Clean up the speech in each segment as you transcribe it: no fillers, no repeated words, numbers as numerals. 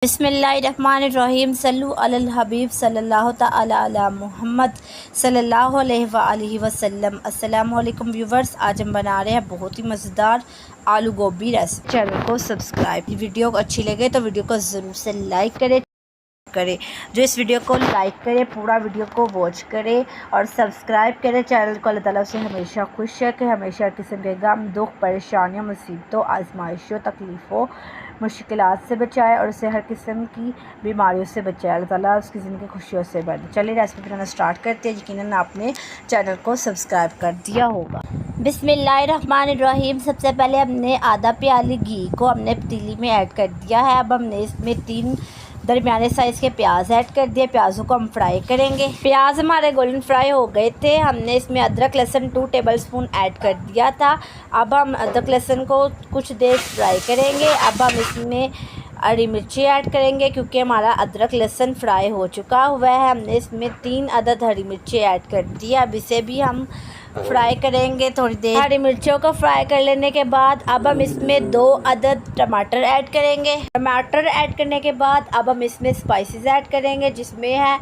बिस्मिल्लाहिर्रहमानिर्रहीम सल्लु अलल हबीब सल्लल्लाहु तआला अला मुहम्मद सल्लल्लाहु अलैहि वसल्लम। अस्सलामु अलैकुम व्यूवर्स, आज हम बना रहे हैं बहुत ही मज़ेदार आलू गोभी रेसिपी। चैनल को सब्सक्राइब, वीडियो अच्छी लगे तो वीडियो को ज़रूर से लाइक करें। जो इस वीडियो को लाइक करे पूरा वीडियो को वॉच करे और सब्सक्राइब करे। चैनल को अल्लाह ताला से हमेशा खुश रखे, हमेशा किस्म के गम, दुख, परेशानियों, मुसीबतों, आजमाइशों, तकलीफ़ों, मुश्किलात से बचाए और उसे हर किस्म की बीमारियों से बचाए। अल्लाह ताला उसकी ज़िंदगी खुशियों से भर दे। चलिए रेसिपी बनाना स्टार्ट करते हैं। यकीनन आपने चैनल को सब्सक्राइब कर दिया होगा। बिस्मिल्लाहिर्रहमानिर्रहीम। सबसे पहले हमने आधा प्याली घी को हमने पतीली में ऐड कर दिया है। अब हमने इसमें 3 दरमियाने साइज़ के प्याज ऐड कर दिए। प्याज़ों को हम फ्राई करेंगे। प्याज हमारे गोल्डन फ्राई हो गए थे। हमने इसमें अदरक लहसुन 2 टेबलस्पून ऐड कर दिया था। अब हम अदरक लहसुन को कुछ देर फ्राई करेंगे। अब हम इसमें हरी मिर्ची ऐड करेंगे क्योंकि हमारा अदरक लहसुन फ्राई हो चुका हुआ है। हमने इसमें 3 अदद हरी मिर्ची ऐड कर दी। अब इसे भी हम फ्राई करेंगे थोड़ी देर। हरी मिर्चों को फ्राई कर लेने के बाद अब हम इसमें 2 अदद टमाटर ऐड करेंगे। टमाटर ऐड करने के बाद अब हम इसमें स्पाइसेस ऐड करेंगे, जिसमें है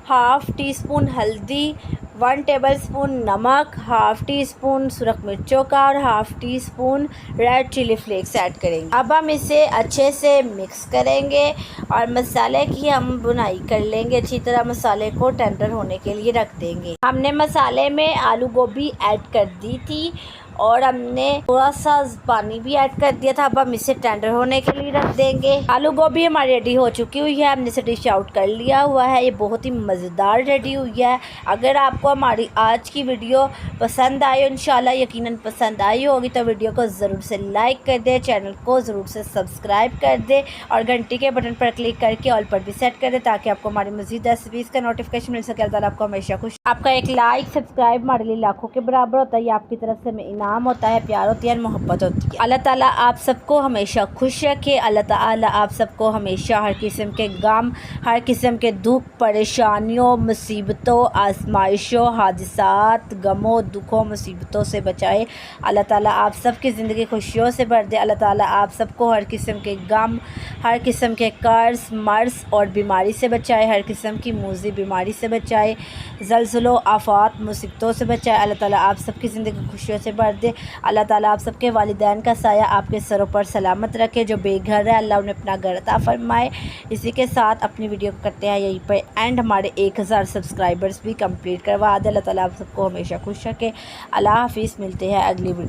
हाफ़ टी स्पून हल्दी, 1 टेबलस्पून नमक, हाफ़ टी स्पून सुरख मिर्चों का और half teaspoon red chilli flakes add करेंगे। अब हम इसे अच्छे से मिक्स करेंगे और मसाले की हम बुनाई कर लेंगे। अच्छी तरह मसाले को टेंडर होने के लिए रख देंगे। हमने मसाले में आलू गोभी ऐड कर दी थी और हमने थोड़ा सा पानी भी ऐड कर दिया था। अब हम इसे टेंडर होने के लिए रख देंगे। आलू गोभी हमारी रेडी हो चुकी हुई है। हमने इसे डिश आउट कर लिया हुआ है। ये बहुत ही मज़ेदार रेडी हुई है। अगर आपको हमारी आज की वीडियो पसंद आई, इंशाल्लाह यकीनन पसंद आई होगी, तो वीडियो को ज़रूर से लाइक कर दें, चैनल को ज़रूर से सब्सक्राइब कर दें और घंटी के बटन पर क्लिक करके ऑल पर भी सेट कर दें ताकि आपको हमारी मज़ीद रेसिपीज़ का नोटिफिकेशन मिल सके। अल्लाह आपको हमेशा खुश। आपका एक लाइक सब्सक्राइब हमारे लिए लाखों के बराबर होता है। ये आपकी तरफ से इनाम होता है, प्यार होती है, मोहब्बत होती है। अल्लाह ताला आप सबको हमेशा खुश रखे। अल्लाह ताला आप सबको हमेशा हर किस्म के गम, हर किस्म के दुख, परेशानियों, मुसीबतों, आजमाइशों, हादिसात, गमों, दुखों, मुसीबतों से बचाए। अल्लाह ताला आप सबकी ज़िंदगी खुशियों से भर दे। अल्लाह ताला आप सबको हर किस्म के गम, हर किस्म के कर्ज, मर्ज और बीमारी से बचाए, हर किस्म की मूज़ी बीमारी से बचाए, ज़लज़लों, आफ़ात, मुसीबतों से बचाए। अल्लाह ताला आप सबकी ज़िंदगी खुशियों से भर दे। अल्लाह ताला आप सबके वालिदैन का साया आपके सरों पर सलामत रखे। जो बेघर है अल्लाह उन्हें अपना घर अता फरमाए। इसी के साथ अपनी वीडियो को करते हैं यहीं पर एंड। हमारे 1000 सब्सक्राइबर्स भी कंप्लीट करवा दे। अल्लाह ताला आप सबको हमेशा खुश रखे। अल्लाह हाफिज़। मिलते हैं अगली वीडियो।